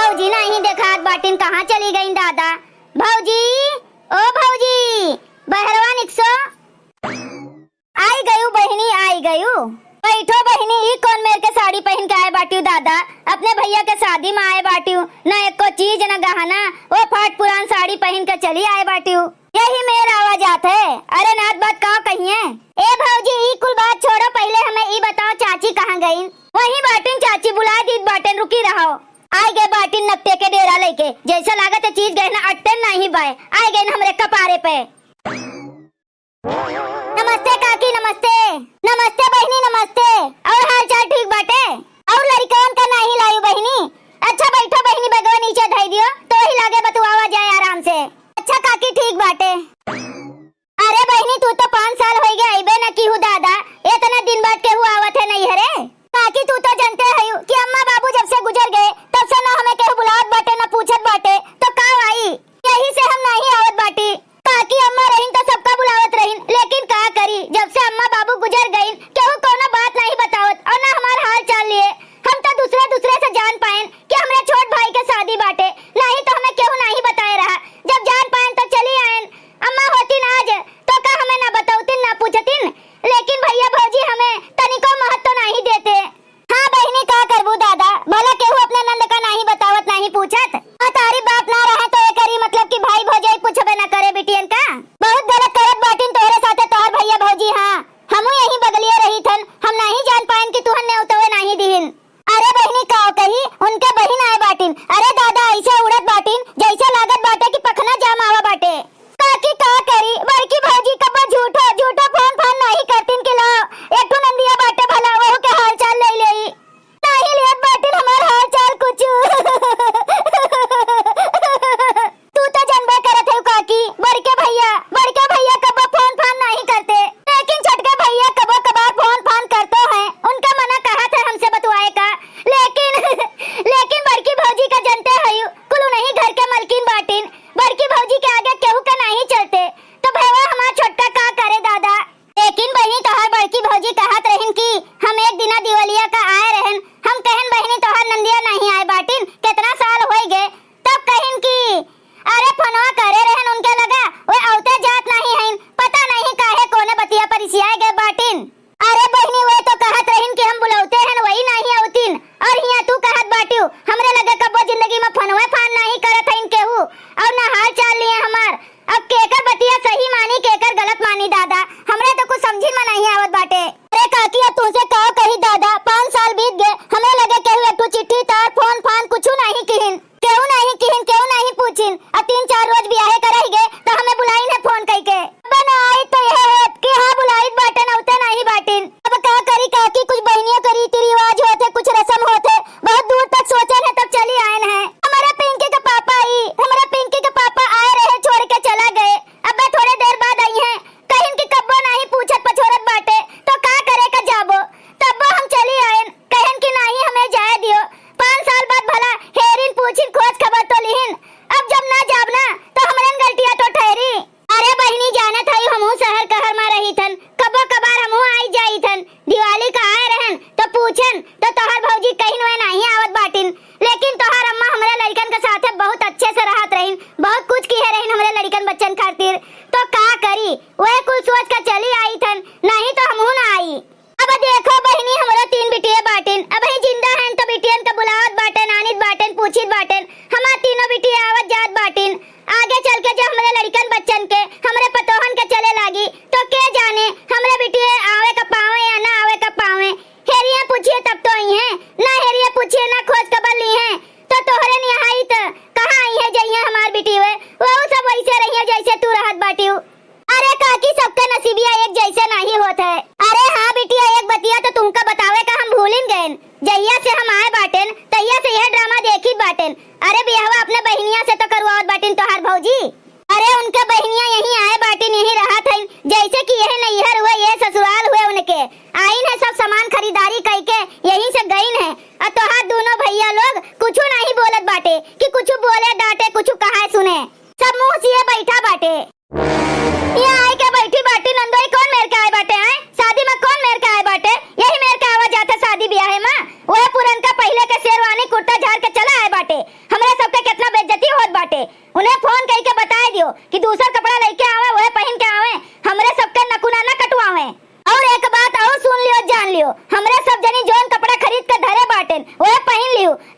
भौजी नहीं देखात बाटिन, कहाँ चली गई दादा? भौजी, ओ भौजी, बहरवा निकसो। आई गयू बहनी, आई गयू। बैठो बहनी, ई कौन मेरे के साड़ी पहन के आए बाटी दादा? अपने भैया के शादी में आए बाटी, न एक को चीज न गहना, वो फाट पुरान साड़ी पहन के चली आए बाटी। यही मेरा आवाज आत है। अरे नाथ बात कहाँ कहिए? ए भौजी, ई कुल बात छोड़ो, पहले हमें ई बताओ चाची कहाँ गई? वही बाटिन चाची बुला दी बाटिन, रुकी रहो। आई गए बाटिन नकटे के डेरा लेके, जैसा लागत है चीज गहना अटन नहीं बाय, आई गए हमरे कपारे पे। नमस्ते काकी, नमस्ते। नमस्ते बहनी, नमस्ते। और हाल चाल ठीक बाटे? और लड़कन का नहीं लाई बहनी? अच्छा बैठो बहनी, बगवा नीचे धई दियो तो ही लागे बतुआवा जाए आराम से। अच्छा काकी ठीक बाटे। अरे बहनी, तू तो 5 साल हो गए आइबे न की हूँ दादा, इतना दिन बाद केहू आवत है नहीं हरे? काकी तू तो जानते है कि अम्मा बाबू जब से गुजर गए तब से न हमें केहू बुलावत बाटे न पूछत बाटे, तो का आई? यही से हम नहीं आवत बाटी। काकी अम्मा रहीन तो सबका बुलावत रहीन, लेकिन का करी, जब से अम्मा बाबू गुजर गईन केहू कोनो बात नहीं बतावत और ना हमार हाल चाल लिए। हम तो दूसरे से जान पाएन कि हमरे छोट भाई के शादी बाटे, नहीं तो हमें केहू नहीं बताए रहा। जब जान पाएन तो चली आएन। अम्मा होती ना आज तो का हमें ना बतावतिन ना पूछतिन, लेकिन भैया भौजी हमें तनिको महत्व नहीं देते। हाँ बहनी, का करबू दादा, भला केहू अपने नंद का नहीं बतावत नहीं पूछत। तारी बाप ना रहे तो एकरी मतलब कि भाई भौजाई पूछबे ना करे बिटियन का? बहुत गलत करत बाटिन तोहरे साथे तोहर भैया भौजी। हाँ हमू यही बगलिए रही थन, हम नहीं जान पाएन कि तुहन ने उतवे नहीं दिहिन। अरे बहनी का कही, उनके बहिन आए बाटिन। अरे दादा ऐसे उड़त बाटिन जैसे लागत बाटे कि पखना जाम आवा बाटे। काकी का करी, बड़की भौजी कब झूठो झूठो फोन नहीं करतिन कि लाओ एक ठो नंदिया बाटे भला वहु के हाल चाल ले लेई। नहीं लेत बाटिन हमार हाल चाल कुछ। तू तो जानबे करत है काकी, बड़के भैया कब फोन नहीं करते, लेकिन छोटके भैया कबो कभार फोन करते हैं। उनका मना कहा था हमसे बतवाए का, लेकिन बड़की भौजी का जानते है कुल नहीं घर के मलकिन बाटिन। बड़की भौजी के आगे केहू का नहीं चलते, तो भैया हमार छोटका का करे दादा? लेकिन बहनी तोहर बड़की भौजी कहत रहन कि हम एक दिना दिवालिया का आए रहन। हम कहन बहनी तोहर नंदिया नहीं आए बाटिन, कितना साल हो गए, तब कहन कि अरे फोनवा करे रहन उनके लगा वो औते जात नहीं हईन, पता नहीं काहे कोने बतिया परिसियाए गए बाटिन। अरे बहनी वो तो कहत रहन कि हम बुलाते हैं वही नहीं औतिन, और हिया तू कहत बाटियो हमरे लगे कबो जिंदगी में फोनवा नहीं करत हईन केहू, और ना हाल चाल लिए हमार। अब केकर बतिया सही मानी केकर गलत मानी दादा, हमरे तो कुछ समझी में नहीं आवत बाटे। अरे काकी तुझसे का कही दादा, 5 साल बीत गए, हमें लगे केहू एक चिट्ठी तार फोन कुछ नहीं किहिन, केहू नहीं पूछिन। अब 3-4 रोज ब्याहे करही गए तो हमें बुलाइन है फोन कई के। बना आई तो यह है कि हाँ बुलाइत बाटन औते नहीं बाटिन। अब का करी काकी, कुछ बहनियों के रीति रिवाज होते, कुछ रस्म होते, बहुत दूर तक सोचन है तब चली आयन है। हमारा पिंकी के पापा आए रहे छोड़ के चला गए, अब थोड़े देर बाद आई हैं, कहीं कि कब्बो नहीं पूछत पछोरत बाटे, तो का करे का जाबो? तब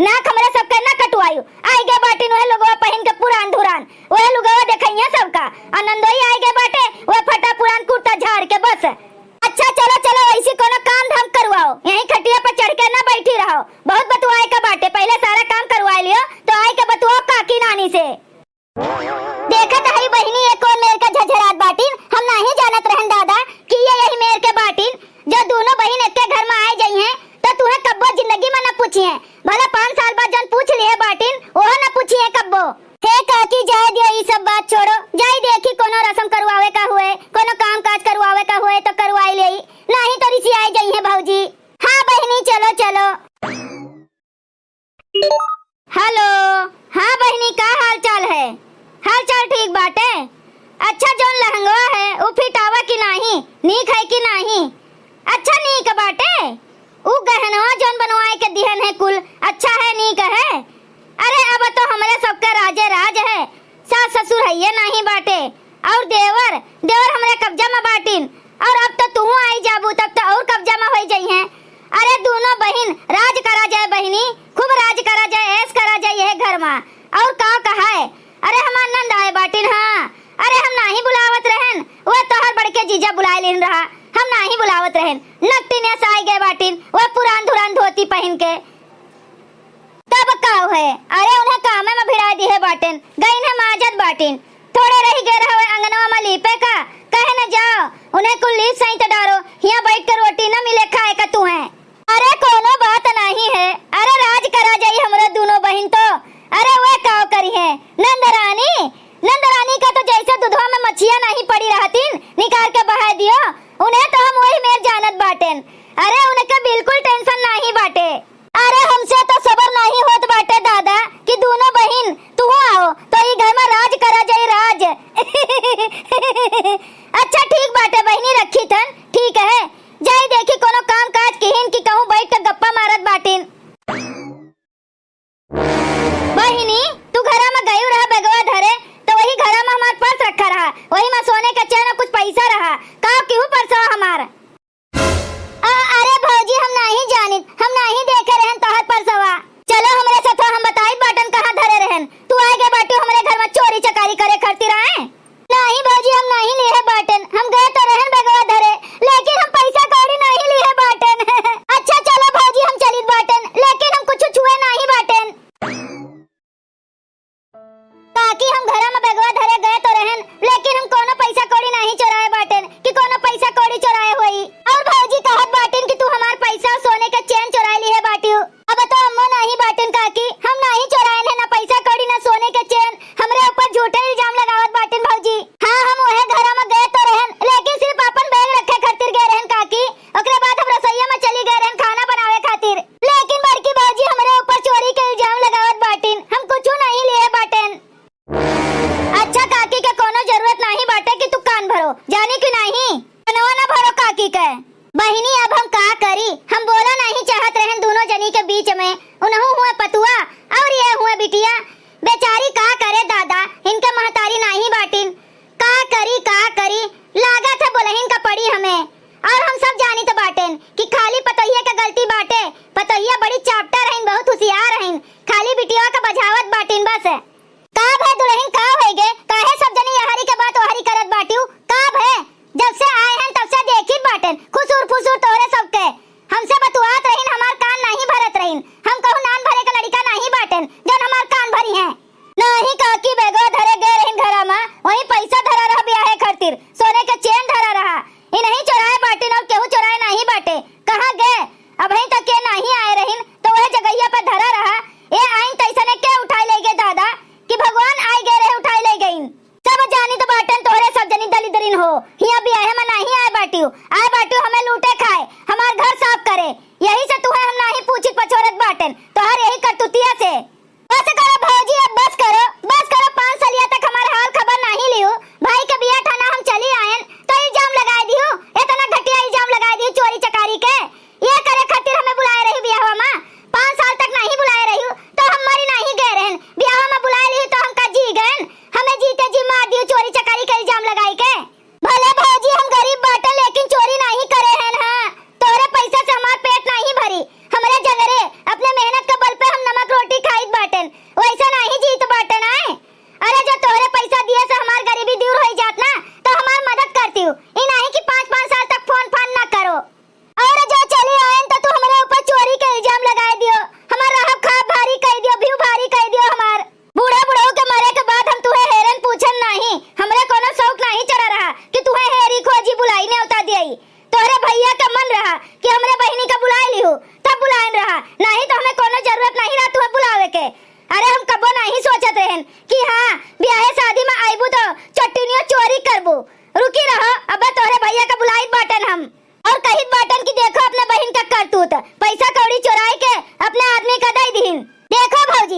नाक हमरा सबके ना कटवायु। आई गे बाटिन वह लोगवा पहिन के पुरान धुरान, वह लुगवा देखैया सबका आनंदोई आई गे बाटे, वह फटा पुरान कुर्ता झाड़ के बस। अच्छा चलो चलो ऐसी कोनो काम धाम करवाओ, यहीं खटिया पर चढ़ के ना बैठी रहो। बहुत बतुआए का बाटे, पहले सारा काम करवा लियो तो आई के बतुआओ काकी नानी से। देखत हई बहिनी ये कौन मेर का झझरात बाटिन, हम नहीं जानत रहन दादा कि ये यही मेर के बाटिन जो दोनों बहन एक के घर में आए गई हैं। तो तुम्हें कब्बो जिंदगी में न पूछी है, भला 5 साल बाद जन पूछ लिए बाटिन वो न पूछी है कब्बो। हे काकी जाए दियो ये सब बात छोड़ो, जाई देखी कोनो रस्म करवावे का हुए, कोनो काम काज करवावे का हुए तो करवाई ले, नहीं तो रिसी आई गई है भौजी। हाँ बहनी चलो चलो। हेलो हाँ बहनी का हाल चाल है? हाल चाल ठीक बाटे। अच्छा जोन लहंगवा है वो फिटावा की नहीं, नीक है की नहीं? अच्छा नीक बाटे। उ गहनवा जोन बनवाए के दिहन है कुल अच्छा है नीक है। अरे अब तो हमारे सबका राजे राज है, सास ससुर है ये नहीं बाटे और देवर हमारे कब्जा में बाटिन, और अब तो तू आई जाबू तब तो और कब्जा में हो जाई है। अरे दोनों बहन राज करा जाए बहनी, खूब राज करा जाए, ऐस करा जाए यह घर में। और का कहा है? अरे हम आनंद आए बाटिन। हाँ अरे हम नहीं बुलावत रहन, वह तोहर बड़के जीजा बुलाए लेन रहा, हम नहीं बुलावत रहन। नकटिने से आई गए बाटिन वह पुरान धुरान धोती पहन के। तब काव है? अरे उन्हें कामे में भिड़ा दी है बाटिन, गई है माजत बाटिन, थोड़े रही गए रहो अंगनवा में लीपे का, कहे न जाओ उन्हें कुल लीप सही तो डारो, यहाँ बैठ कर रोटी न मिले खाए का तू है। अरे कोनो बात नहीं है, अरे राज करा जाई हमरा दोनों बहन तो। अरे वह काव करी है नंदरानी का तो जैसे दूधवा में मच्छियां नहीं पड़ी रहतीन निकाल के बहा दियो, उन्हें तो हम वही मेर जानत बाटेन। अरे उनके बिल्कुल टेंशन नहीं बाटे। अरे हमसे तो सबर नहीं होत बाटे दादा कि दोनों बहन तू आओ तो ये घर में राज करा जाए राज। अच्छा ठीक बाटे बहनी रखी थन, ठीक है जाई देखी कोनो काम काज किहिन की कहूं बैठ के गप्पा मारत बाटिन। बहिनी तू घरा में गयू रहा बेगवा धरे तो वही घरा में हमार पर्स रखा रहा, वही में सोने का चैन कुछ पैसा रहा, का क्यों परसवा हमार? अरे भौजी हम नहीं जानित, हम नहीं देखे रहन तोहर परसवा। चलो हमरे साथ हम बताई बाटन कहां धरे रहन, तू आए गे बाटू हमरे घर में चोरी चकारी करे करती रहे। नहीं भौजी हम नहीं लिए बाटन, हम गए तो रहन बेगवा धरे लेकिन हम पैसा कौड़ी नहीं लिए बाटन। अच्छा चलो भौजी हम चलित बाटन लेकिन हम कुछ छुए नहीं बाटन। ताकि हम घरा में बेगवा धरे गए तो रहन लेकिन हम कोनो पैसा कौड़ी नहीं चुराए बाटन कि कोनो पैसा कौड़ी चुराए हुई। और भौजी कहत बाटन कि तू हमार पैसा और सोने का चैन चुरा ली है बाटियो। अब तो अम्मो नहीं बाटन काकी, हम नहीं चुराए हैं ना पैसा कौड़ी ना सोने के चैन, हमरे ऊपर झूठे इल्जाम लगावत बाटन भौजी। हाँ हम वहे घरा में गए तो रहन लेकिन सिर्फ अपन बैग रखे खातिर गए रहन काकी, ओकरे बाद हम रसोईया में चली गए रहन खाना बनावे खातिर, लेकिन बड़की भौजी हमरे ऊपर चोरी के इल्जाम लगावत बाटिन, हम कुछ नहीं लिए बाटन। अच्छा काकी के कोनो जरूरत नहीं बाटे कि तू कान भरो, जाने की नहीं कनवा ना भरो काकी के। बहिनी अब हम का करी, हम बोला नहीं चाहत रहन दोनों जनी के बीच में, उन्हों हुआ पतुआ और ये हुआ बिटिया, बेचारी का करे दादा इनके महतारी नहीं बाटिन, का करी लागत है बोलहिन का पड़ी हमें। और हम सब जानी तो बाटेन कि खाली पतोहिया के गलती बाटे, पतोहिया बड़ी चापटा रहिन, बहुत होशियार रहिन, खाली बिटिया का बजावत बाटिन बस। का भय दुल्हन का होएगे, काहे सब जनी यहारी के बात वहारी करत बाटियो, का भय जब से आए हैं तब से देखित बाटन खुसुर फुसुर तोरे सबके, हमसे बतुआत रहिन हमार कान नहीं भरत रहिन, हम कहूं नान भरे का लड़का नहीं बाटन जन हमार कान भरी हैं। नहीं काकी बेगवा धरे गए रहिन घरा में, वही पैसा धरा रहा ब्याहे खातिर, सोने के चैन धरा रहा, इ नहीं चुराए बाटिन और केहू चुराए नहीं बाटे। कहां गए अभी तक के नहीं आए रहिन तो वह जगहिया पे धरा रहा, ए आइन तैसने के उठाई ले गए दादा कि भगवान आई गए रहे उठाई ले गईन। सब जानी तो बाटन तोहरे सब जनी दली दरिन हो, हिया भी आए में नहीं आए बाटियो हमें लूटे खाए, हमार घर साफ करे, यही से तू है हम नहीं पूछित पछोरत बाटन तोहर यही करतुतिया से। बस करो भौजी अब बस करो 5 सालिया तक हमारे हाल खबर नहीं लियो, भाई के बिया ठाना हम चली आयन तो इल्जाम लगा दियो, इतना घटिया इल्जाम लगा दियो चोरी चकारी के, ये करे खातिर हमें बुलाए रही बियाह में, 5 साल तक नहीं बुलाए रही तो हम मरी नहीं गए रहन, बियाह में बुलाए ली तो हम का जी गए, हमें जीते जी मार दियो चोरी चकारी का इल्जाम लगाई के। भले भौजी हम गरीब बाटे लेकिन चोरी नहीं करे हैं। हाँ तोरे पैसा से हमार पेट नहीं भरी, हमरे जगरे अपने मेहनत के बल पे हम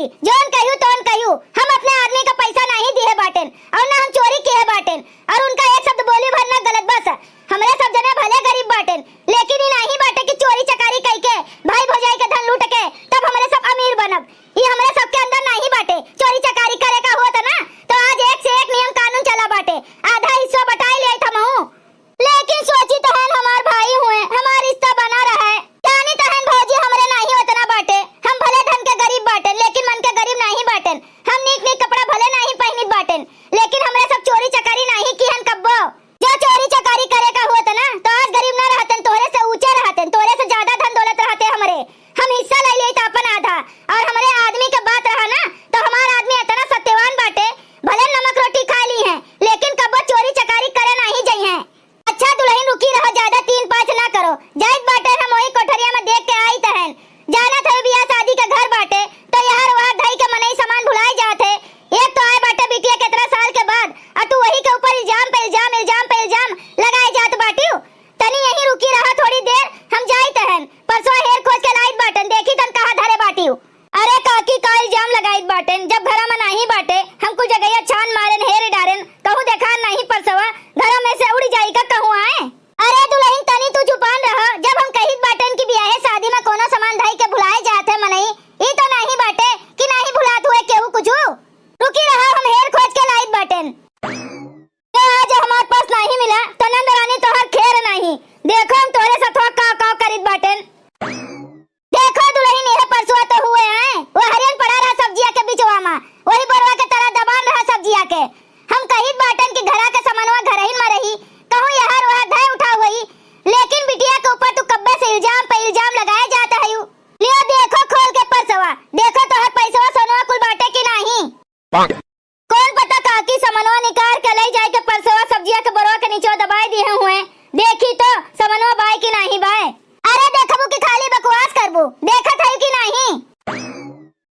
बाटी, जोन कहूं तोन कहूं, हम अपने आदमी का पैसा नहीं दिए बाटेन और ना हम चोरी किए बाटेन और उनका एक शब्द बोली भरना गलत बस। हमरे सब जने भले गरीब बाटेन, लेकिन ये नहीं बाटे कि चोरी चकारी करके भाई भौजाई के धन लूट के तब हमरे सब अमीर बनब। ये हमरे सबके अंदर नहीं बाटे। चोरी चकारी करे का होता ना तो आज एक से एक नियम कानून चला बाटे, आधा हिस्सा बटाई ले था महू। लेकिन सोची तहन हमार भाई हुए, हमार रिश्ता बना रहा है। जानी तहन भौजी हमरे नहीं उतना बाटे। हम भले धन के गरीब बाटेन लेकिन मन के गरीब नहीं बाटेन। हम नीक नीक कपड़ा भले नहीं पहनित बाटेन लेकिन हमरे सब चोरी चकारी नहीं किहन कब्बो। जो चोरी चकारी करे का होता ना तो आज गरीब ना रहतन, तोरे से ऊंचे रहतन, तोरे से ज्यादा धन दौलत रहते हमरे। हम हिस्सा ले लिए था अपन आधा और हमरे आदमी के बात रहा ना तो हमार आदमी इतना सत्यवान बाटे, भले नमक रोटी खा ली है लेकिन कब्बो चोरी चकारी करे नहीं जाई है। अच्छा दुल्हन रुकी रहो, ज्यादा 3-5 ना करो। जाइत बाटे हम वही कोठरिया में देख के आई तहन। जाना था बियाह शादी के घर बाटे तो यार वहां ढाई के मनई सामान भुलाए जाते। एक तो आए बाटे बिटिया कितना साल के बाद और तू वही के ऊपर इल्जाम पे इल्जाम इल्जाम पे इल्जाम लगाए जात बाटियो। तनी यहीं रुकी रहा थोड़ी देर, हम जाई तहन। परसों हेर खोज के लाइत बाटन, देखी तन कहां धरे बाटियो। अरे काकी का इल्जाम लगाइत बाटन, जब घरा में नहीं बाटे हम कुछ जगह छान मारन हेर डारन कहूं देखा नहीं परसवा घर में से उड़ जाई का कहूं आए। अरे दुल्हन तनी तू चुपान रह, जब हम कहित बाटन की बियाह शादी में कोनो सामान धाई के भुलाए जाते मनई ई तो नहीं बाटे कि नहीं भुलात हुए केहू कुछ। रुकी रहा हम हेर खोज के लाइत बाटन। तो आज हमारे पास नहीं मिला तो नंद रानी तो हर खेर नहीं। देखो हम तोरे साथ का करित बाटन। देखो दुल्हन ये परसुआ तो हुए हैं, वो हरियन पड़ा रहा सब्जिया के बिचवा में, वही बोरवा के तरह दबान रहा सब्जिया के। हम कहित बाटन की घरा के सामानवा घर ही में रही कहूं यार वहां धाय उठा हुई, लेकिन बिटिया के ऊपर तू कब्बे से इल्जाम पे इल्जाम लगाए जाता है। लियो देखो खोल के परसवा, देखो तो हर पैसवा सोनवा कुल बाटे की नहीं। कौन पता काकी सामानवा निकाल के ले जाए के परसवा सब्जिया के बोरवा के नीचे दबाए दिए हुए। देखी तो सामानवा बाय की नहीं बाय। अरे देखबू कि खाली बकवास करबू, देखत है कि नहीं।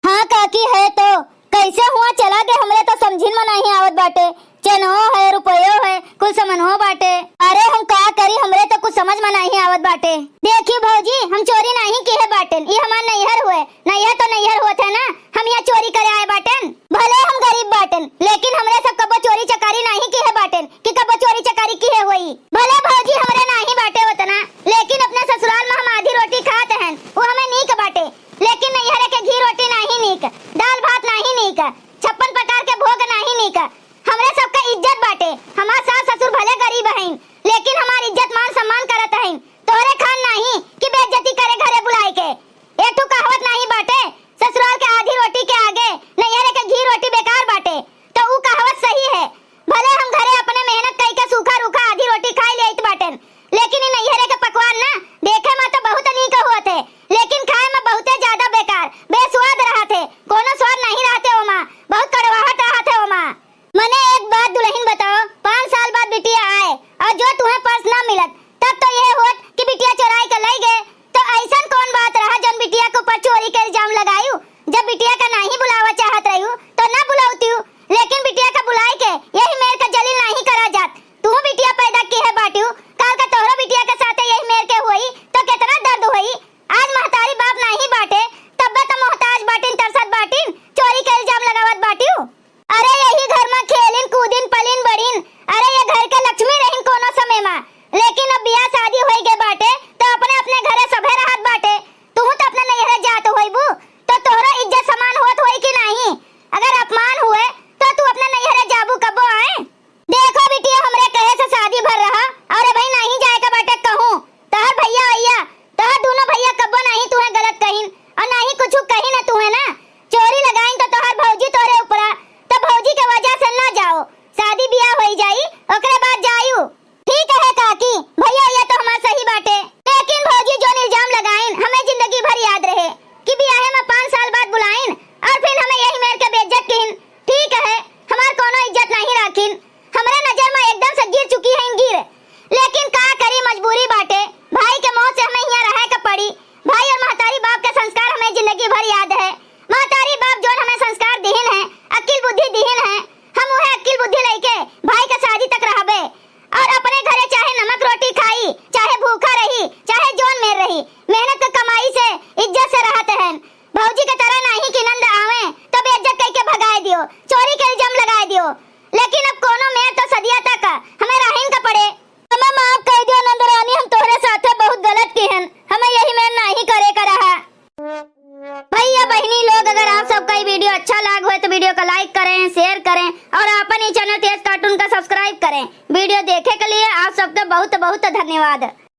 हाँ काकी है तो कैसे हुआ चला गए, हमरे तो समझिन में नहीं आवत बाटे। चनो है रुपयो है कुल समनो बाटे। अरे हम का करी, हमरे तो कुछ समझ में नहीं आवत बाटे। देखिए भौजी हम चोरी नहीं किए बाटन, ये हमार नैहर हुए। नैहर तो नैहर होत है ना, हम यहाँ चोरी करे आए बाटन। भले हम गरीब बाटन लेकिन हमरे सब कबो चोरी चकारी नहीं किए बाटन कि कबो चोरी चकारी किए हुई। भले भौजी हमरे नहीं बाटे उतना लेकिन अपने ससुराल में हम आधी रोटी खाते हैं, वो हमें नीक बाटे। लेकिन नैहर के घी रोटी नहीं नीक, दाल भात नहीं नीक, 56 प्रकार के भोग नहीं नीक। हमरे सबका इज्जत बाटे। हमार सास ससुर भले गरीब हैं लेकिन हमार इज्जत मान सम्मान करत हैं। तोरे खान नहीं कि बेइज्जती करे घरे बुलाए के। एक ठो कहावत नहीं बाटे, ससुराल के आधी रोटी के आगे नैहर के घी रोटी बेकार बाटे। तो वो कहावत सही है। भले हम घरे अपने मेहनत कई के सूखा रूखा आधी रोटी खाई लेत बाटन लेकिन नैहर के पकवान ना देखे में तो बहुत नीक होत है लेकिन खाए में बहुते ज्यादा बेकार बेस्वाद रहते। कोनो स्वाद नहीं रहते ओमा, बहुत कड़वाहट रहते ओमा। मने एक बात दुल्हन बताओ, 5 साल बाद बिटिया आए और जो तुम्हें पर्स ना मिलत तब तो ये होत कि बिटिया चुराई के ले गए। तो ऐसा कौन बात रहा जन बिटिया के ऊपर चोरी के इल्जाम लगायू। जब बिटिया का नहीं बुलावा चाहत रही तो ना बुलाऊती हूँ, लेकिन बिटिया का बुलाई के यही मेर का जलील नहीं करा जात। तू बिटिया पैदा की है बाटियो, काल का तोहरा बिटिया के साथ यही मेर के हुई तो कितना दर्द हुई। आज महतारी बाप नहीं बाटे तब तो मोहताज बाटिन तरसत बाटिन चोरी के इल्जाम लगावत बाटियो। अरे यही घर में खेलिन कूदिन पलिन बढ़िन, अरे ये घर के लक्ष्मी रहिन कोनो समय में। लेकिन अब बियाह शादी होई गए बाटे तो अपने अपने घरे सभे रहत बाटे। तू तो अपने नैहर जात होइबू तो तोहरा इज्जत समान होत होई कि नहीं। अगर अपमान हुए तो तू अपने नैहर जाबू कबो आए। भाई वीडियो अच्छा लगा हो तो वीडियो को लाइक करें, शेयर करें और अपन ही चैनल तेज कार्टून का सब्सक्राइब करें। वीडियो देखे के लिए आप सबका बहुत बहुत धन्यवाद।